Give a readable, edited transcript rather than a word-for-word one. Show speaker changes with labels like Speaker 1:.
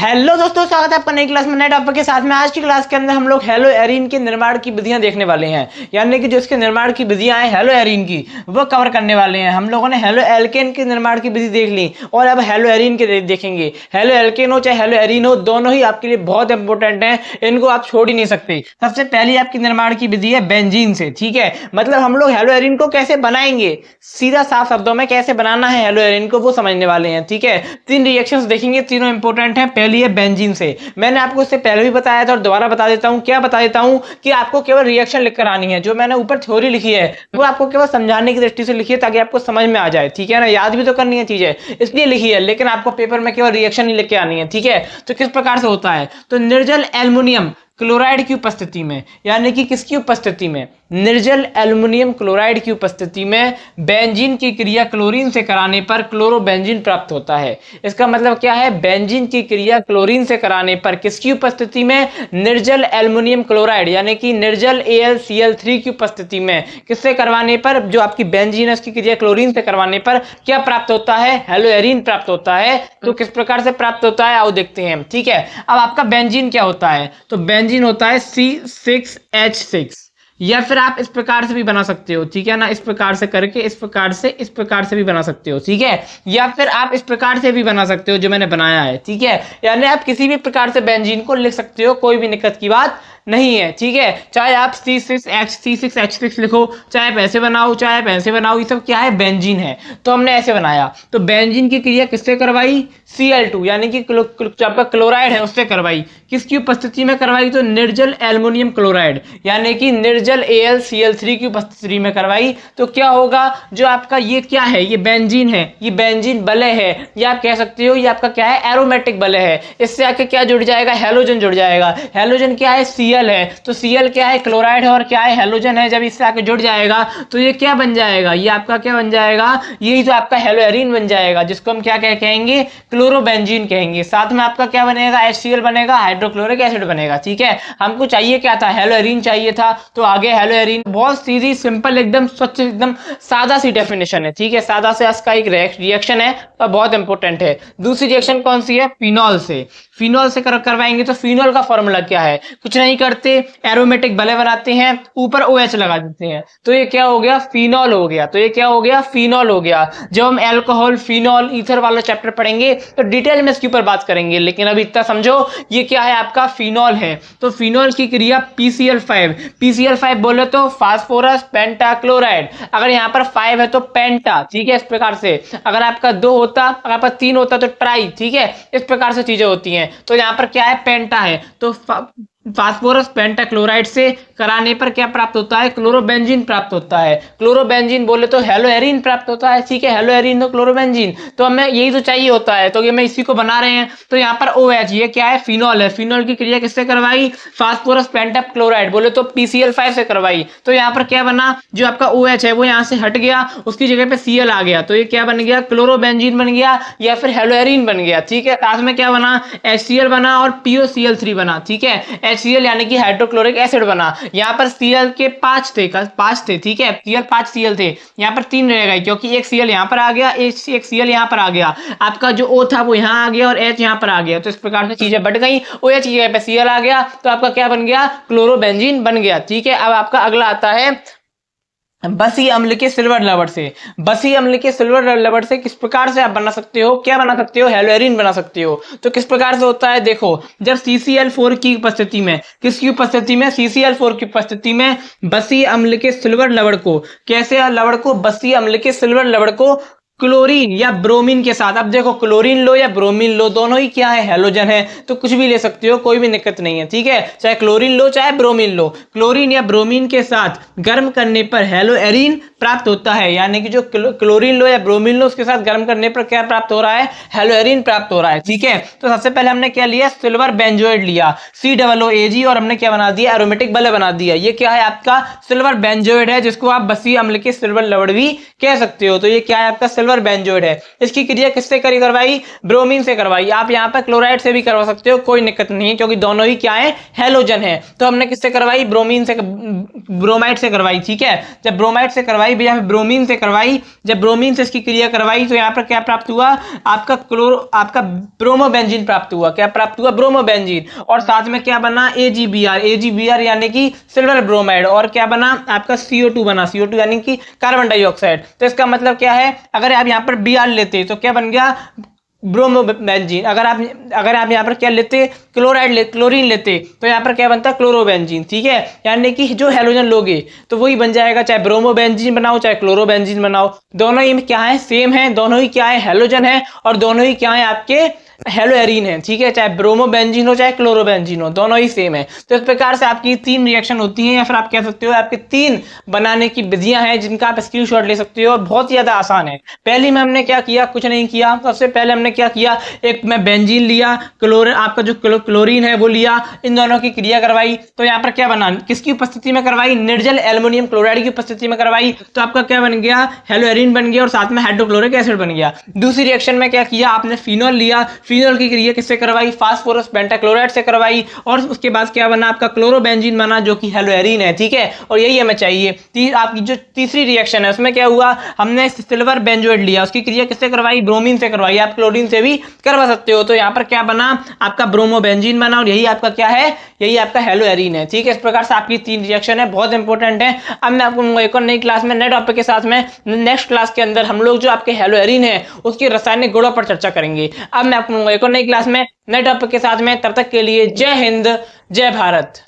Speaker 1: Hello दोस्तों, स्वागत है आपका नई क्लास में नए टॉपिक के साथ में। आज की क्लास के अंदर हम लोग हेलो एरीन के निर्माण की विधियां देखने वाले हैं, यानी कि जो इसके निर्माण की विधियां हैं हेलो एरीन की, वो कवर करने वाले हैं। हम लोगों ने हेलो एल्केन के निर्माण की विधि देख ली और अब हेलो एरीन के देखेंगे। हेलो एल्केन हो चाहे हेलो एरीन हो, दोनों ही आपके लिए बहुत इंपॉर्टेंट हैं, इनको आप छोड़ ही नहीं सकते। सबसे पहली आपकी निर्माण की विधि है बेंजीन से, ठीक है। मतलब हम लोग हेलो एरीन को कैसे बनाएंगे, सीधा साफ शब्दों में कैसे बनाना है हेलो एरीन को, वो समझने वाले हैं, ठीक है। तीन रिएक्शंस देखेंगे, तीनों इंपॉर्टेंट हैं। पहली है बेंजीन से, मैंने आपको इससे पहले भी बताया था और दोबारा बता देता हूं। क्या बता देता हूं कि आपको केवल रिएक्शन लिखकर आनी है। जो मैंने ऊपर थ्योरी लिखी है वो आपको केवल समझाने की दृष्टि से लिखी है, ताकि आपको समझ में आ जाए, ठीक है ना। याद भी तो करनी है चीजें, इसलिए लिखी है, लेकिन आपको पेपर में केवल रिएक्शन ही लिख के आनी है, ठीक है। तो किस प्रकार से होता है, तो निर्जल एल्युमिनियम क्लोराइड की उपस्थिति में, यानी कि किसकी उपस्थिति में, निर्जल एल्युमिनियम क्लोराइड की उपस्थिति में बेंजीन की क्रिया क्लोरीन से कराने पर क्लोरोबेंजीन प्राप्त होता है। इसका मतलब क्या है, बेंजीन की क्रिया क्लोरीन से कराने पर किसकी उपस्थिति में, निर्जल एल्युमिनियम क्लोराइड यानी कि निर्जल AlCl3 की उपस्थिति में, किससे करवाने पर, जो आपकी बेंजीन है उसकी क्रिया क्लोरीन से करवाने पर क्या प्राप्त होता है, हेलो एरीन प्राप्त होता है। तो किस प्रकार से प्राप्त होता है आओ देखते हैं, ठीक है। अब आपका बेंजीन क्या होता है, तो बेंजीन होता है C6H6, या फिर आप इस प्रकार से भी बना सकते हो, ठीक है ना। इस प्रकार से करके इस प्रकार से भी बना सकते हो, ठीक है। या फिर आप इस प्रकार से भी बना सकते हो जो मैंने बनाया है, ठीक है। यानी आप किसी भी प्रकार से बेंजीन को लिख सकते हो, कोई भी दिक्कत की बात नहीं है, ठीक है। चाहे आप C6H6 लिखो, चाहे पैसे बनाओ, चाहे पैसे बनाओ, ये सब क्या है, बेंजीन है। तो हमने ऐसे बनाया, तो बेंजीन की क्रिया किससे करवाई, Cl2 यानी कि आपका क्लोराइड है उससे करवाई। किसकी उपस्थिति में करवाई, तो निर्जल एल्युमिनियम क्लोराइड यानी कि निर्जल AlCl3 की उपस्थिति में करवाई। तो क्या होगा, जो आपका ये क्या है, ये बेंजीन है, ये बेंजीन वलय है, या आप कह सकते हो ये आपका क्या है, एरोमेटिक वलय है। इससे आके क्या जुड़ जाएगा, हैलोजन जुड़ जाएगा। हैलोजन क्या है, Cl है, तो Cl क्या है, क्लोराइड है, और क्या है, हैलोजन है। जब इससे आके जुड़ जाएगा तो ये क्या बन जाएगा, ये आपका क्या बन जाएगा, यही तो आपका हेलो एरीन बन जाएगा, जिसको हम क्या कहेंगे, क्लोरोबेंजीन कहेंगे। साथ में आपका क्या बनेगा, HCl बनेगा, हाइड्रोक्लोरिक एसिड बनेगा, ठीक है। हमको चाहिए क्या था, हेलो एरीन चाहिए था, तो आगे हेलो एरीन। बहुत सीधी सिंपल, एकदम स्वच्छ, एकदम सादा सी डेफिनेशन है, ठीक है। सादा से इसका एक रिएक्शन है और बहुत इंपॉर्टेंट है। दूसरी रिएक्शन कौन सी है, फिनॉल से। फिनॉल से करवाएंगे, तो फिनॉल का फॉर्मूला क्या है, कुछ नहीं करते, एरोमेटिक वलय बनाते हैं, ऊपर OH लगा देते हैं, तो ये क्या हो गया, फिनॉल हो गया। तो ये क्या हो गया, फिनॉल हो गया। जब हम अल्कोहल, फिनॉल, ईथर वाला चैप्टर पढ़ेंगे तो डिटेल में इसके ऊपर बात करेंगे, लेकिन अभी इतना समझो, ये क्या है, आपका फिनॉल है। तो फिनॉल की क्रिया PCl5 बोले तो फास्फोरस पेंटाक्लोराइड। अगर यहाँ पर 5 है तो पेंटा, ठीक है। इस प्रकार से अगर आपका 2 होता, अगर आपका 3 होता तो ट्राई, ठीक है। इस प्रकार से चीजें होती हैं। तो यहाँ पर क्या है, पेंटा है, तो फास्फोरस पेंटाक्लोराइड से कराने पर क्या प्राप्त होता है, क्लोरोबेंजीन प्राप्त होता है। क्लोरोबेंजीन बोले तो हेलो एरीन प्राप्त होता है, ठीक है। हेलो एरीन तो क्लोरोबेंजीन, तो हमें यही तो चाहिए होता है, तो ये मैं इसी को बना रहे हैं। तो यहाँ पर OH, ये क्या है, फिनॉल है। फिनॉल की क्रिया किससे करवाई, फास्फोरस पेंटाक्लोराइड बोले तो PCl5 से करवाई। तो यहाँ पर क्या बना, जो आपका OH है वो यहाँ से हट गया, उसकी जगह पे Cl आ गया, तो ये क्या बन गया, क्लोरोबेंजीन बन गया, या फिर हेलो एरीन बन गया, ठीक है। साथ में क्या बना, HCl बना और POCl3 बना, ठीक है। HCl यानी कि हाइड्रोक्लोरिक एसिड बना। यहाँ पर Cl के 5 थे, ठीक है। Cl 5 Cl थे, यहाँ पर 3 रह गए, क्योंकि एक Cl यहाँ पर आ गया, एक Cl यहाँ पर आ गया। आपका जो O था वो यहाँ आ गया और H यहाँ पर आ गया, तो इस प्रकार से चीजें बढ़ गई। OH की जगह पे Cl आ गया, तो आपका क्या बन गया, क्लोरोबेंजीन बन गया, ठीक है। अब आपका अगला आता है बसी अम्ल के सिल्वर लवण से। बसी अम्ल के सिल्वर लवण से किस प्रकार से आप बना सकते हो, क्या बना सकते हो, हेलो एरीन बना सकते हो। तो किस प्रकार से होता है, देखो, जब CCl4 की उपस्थिति में, किसकी उपस्थिति में, CCl4 की उपस्थिति में बसी अम्ल के सिल्वर लवण को, कैसे लवण को, बसी अम्ल के सिल्वर लवण को क्लोरीन या ब्रोमीन के साथ, अब देखो क्लोरीन लो या ब्रोमीन लो, दोनों ही क्या है, हैलोजन है, तो कुछ भी ले सकते हो, कोई भी दिक्कत नहीं है, ठीक है। चाहे क्लोरीन लो चाहे ब्रोमीन लो, क्लोरीन या ब्रोमीन के साथ गर्म करने पर हेलो एरीन प्राप्त होता है। यानी कि जो क्लोरीन लो या ब्रोमीन लो उसके साथ गर्म करने पर क्या प्राप्त हो रहा है, हेलो एरीन प्राप्त हो रहा है, ठीक है। तो सबसे पहले हमने क्या लिया, सिल्वर बेंजोइड लिया, COOAG, और हमने क्या बना दिया, एरोमेटिक वलय बना दिया। ये क्या है, आपका सिल्वर बेंजोइड है, जिसको आप बसी अम्ल के सिल्वर लवण भी कह सकते हो। तो ये क्या है, आपका सिल्वर सिल्वर बेंजोइड है। इसकी क्रिया किससे करवाई? ब्रोमीन से करवाई। आप यहाँ पर क्लोराइड से भी करवा सकते हो, कोई दिक्कत नहीं है, क्योंकि दोनों ही क्या है? हैलोजन है। तो हमने किससे करवाई? ब्रोमीन से, ब्रोमाइड से करवाई। ठीक है, जब ब्रोमाइड से करवाई भैया, ब्रोमीन से करवाई, जब ब्रोमीन से इसकी क्रिया करवाई तो यहाँ पर क्या प्राप्त हुआ? आपका ब्रोमोबेंजीन प्राप्त हुआ। क्या प्राप्त हुआ? ब्रोमोबेंजीन। और साथ में क्या बना? AgBr यानी कि सिल्वर ब्रोमाइड। और क्या बना? आपका CO2 बना। CO2 यानी कि कार्बन डाइऑक्साइड। तो इसका मतलब क्या है? अगर आप यहाँ पर Br लेते तो क्या बन गया? ब्रोमोबेंजीन। अगर आप यहाँ पर क्या लेते? क्लोरीन लेते तो यहाँ पर क्या बनता? क्लोरोबेंजीन। ठीक है, यानी कि जो हेलोजन लोगे तो वही बन जाएगा, चाहे ब्रोमोबेंजीन बनाओ चाहे क्लोरोबेंजीन बनाओ, दोनों ही क्या है? सेम है, दोनों ही क्या है? हेलोजन है, और दोनों ही क्या है? आपके हेलो एरीन है। ठीक है, चाहे ब्रोमोबेंजीन हो चाहे क्लोरोबेंजीन हो, दोनों ही सेम है। तो इस प्रकार से आपकी 3 रिएक्शन होती हैं, या फिर आप कह सकते हो आपके 3 बनाने की विधियां हैं, जिनका आप स्क्रीनशॉट ले सकते हो, और बहुत ही ज्यादा आसान है। पहली में हमने क्या किया? कुछ नहीं किया। सबसे पहले हमने क्या किया? एक में बेंजीन लिया, आपका जो क्लोरीन है वो लिया, इन दोनों की क्रिया करवाई। तो यहाँ पर क्या बना? किसकी उपस्थिति में करवाई? निर्जल एल्युमिनियम क्लोराइड की उपस्थिति में करवाई। तो आपका क्या बन गया? हेलो एरीन बन गया, और साथ में हाइड्रोक्लोरिक एसिड बन गया। दूसरी रिएक्शन में क्या किया? आपने फिनॉल लिया, फिनॉल की क्रिया किससे करवाई? फास्फोरस पेंटाक्लोराइड से करवाई, और उसके बाद क्या बना? आपका क्लोरोबेंजीन बना, जो कि हेलोएरीन है। ठीक है, और यही हमें चाहिए। आपकी जो तीसरी रिएक्शन है उसमें क्या हुआ? हमने सिल्वर बेंजोइड लिया, उसकी क्रिया किससे करवाई? ब्रोमीन से करवाई। आप क्लोरीन से भी करवा सकते हो। तो यहाँ पर क्या बना? आपका ब्रोमोबेंजीन बना, और यही आपका क्या है? यही आपका हेलोएरीन है। ठीक है, इस प्रकार से आपकी 3 रिएक्शन है, बहुत इंपॉर्टेंट है। अब मैं आपको एक और नई क्लास में, नए टॉपिक के साथ में, नेक्स्ट क्लास के अंदर हम लोग जो आपके हेलोएरीन है उसके रासायनिक गुणों पर चर्चा करेंगे। अब मैं आपको एक और नई क्लास में नए टॉपिक के साथ में, तब तक के लिए जय हिंद, जय भारत।